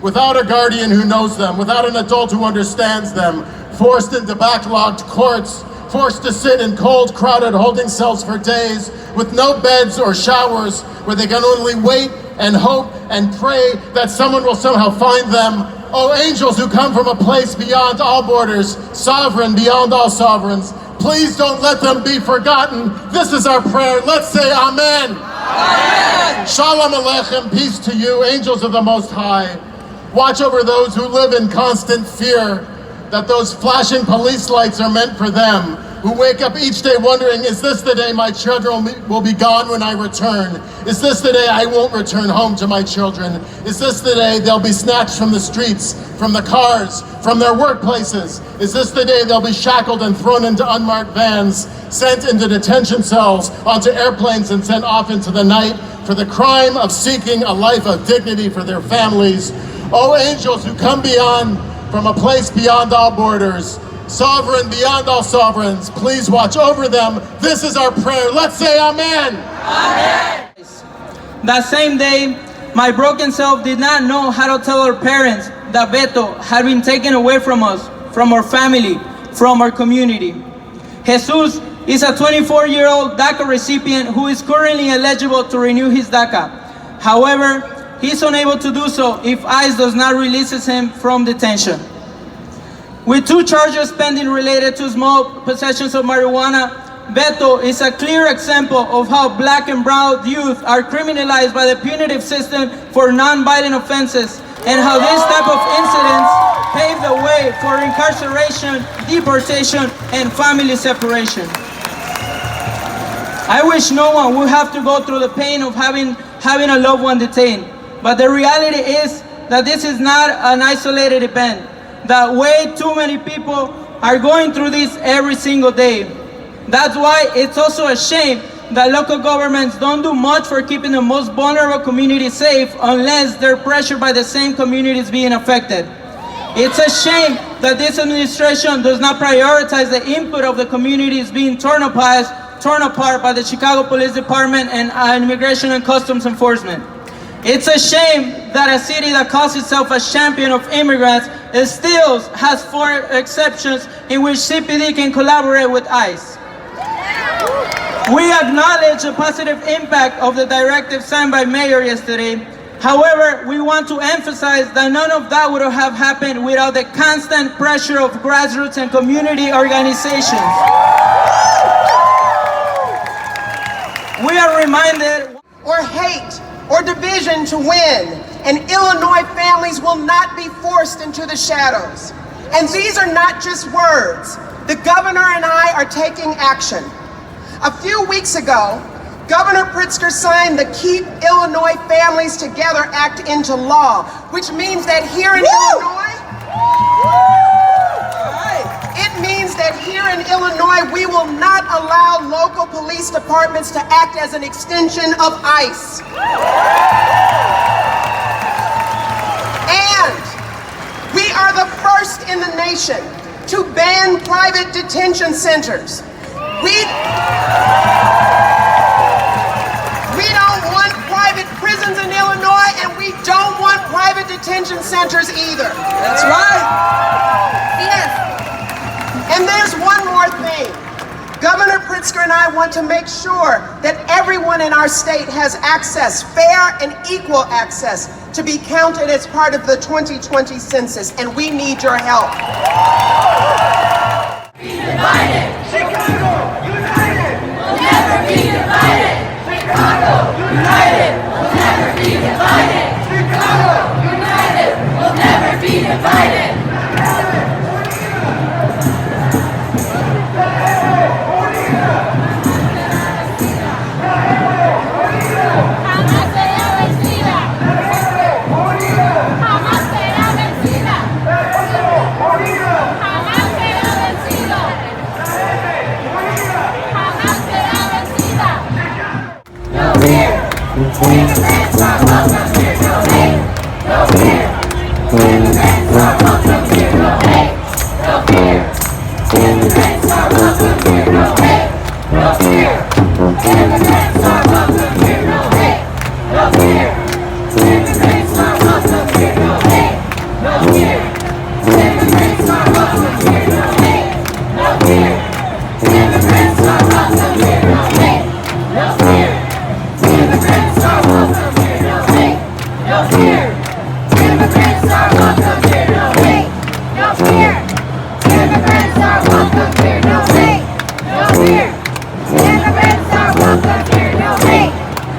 without a guardian who knows them, without an adult who understands them, forced into backlogged courts, forced to sit in cold, crowded holding cells for days, with no beds or showers, where they can only wait and hope and pray that someone will somehow find them. Oh, angels who come from a place beyond all borders, sovereign beyond all sovereigns, please don't let them be forgotten. This is our prayer. Let's say amen. Amen. Shalom Aleichem, peace to you, angels of the Most High. Watch over those who live in constant fear that those flashing police lights are meant for them, who wake up each day wondering, is this the day my children will be gone when I return? Is this the day I won't return home to my children? Is this the day they'll be snatched from the streets, from the cars, from their workplaces? Is this the day they'll be shackled and thrown into unmarked vans, sent into detention cells, onto airplanes and sent off into the night for the crime of seeking a life of dignity for their families? Oh, angels who come from a place beyond all borders, sovereign beyond all sovereigns, please watch over them. This is our prayer. Let's say amen. Amen. That same day, my broken self did not know how to tell our parents that Beto had been taken away from us, from our family, from our community. Jesus is a 24-year-old DACA recipient who is currently eligible to renew his DACA. However, he is unable to do so if ICE does not release him from detention. With 2 charges pending related to small possessions of marijuana, Beto is a clear example of how black and brown youth are criminalized by the punitive system for non-violent offenses, and how this type of incidents pave the way for incarceration, deportation, and family separation. I wish no one would have to go through the pain of having a loved one detained. But the reality is that this is not an isolated event, that way too many people are going through this every single day. That's why it's also a shame that local governments don't do much for keeping the most vulnerable communities safe unless they're pressured by the same communities being affected. It's a shame that this administration does not prioritize the input of the communities being torn apart by the Chicago Police Department and Immigration and Customs Enforcement. It's a shame that a city that calls itself a champion of immigrants still has 4 exceptions in which CPD can collaborate with ICE. We acknowledge the positive impact of the directive signed by Mayor yesterday. However, we want to emphasize that none of that would have happened without the constant pressure of grassroots and community organizations. We are reminded or hate or division to win, and Illinois families will not be forced into the shadows. And these are not just words. The governor and I are taking action. A few weeks ago, Governor Pritzker signed the Keep Illinois Families Together Act into law, which means that here in Illinois, we will not allow local police departments to act as an extension of ICE. And we are the first in the nation to ban private detention centers. We don't want private prisons in Illinois, and we don't want private detention centers either. That's right. Yes. And there's one more thing. Governor Pritzker and I want to make sure that everyone in our state has access, fair and equal access, to be counted as part of the 2020 census, and we need your help. Be divided. Chicago, united. We'll never be divided. Chicago, united. We'll never be divided. Chicago, united. We'll never be divided. Immigrants are welcome here, no hate, no fear. Immigrants are welcome here, no hate, no fear. Immigrants are welcome here, no hate, no fear.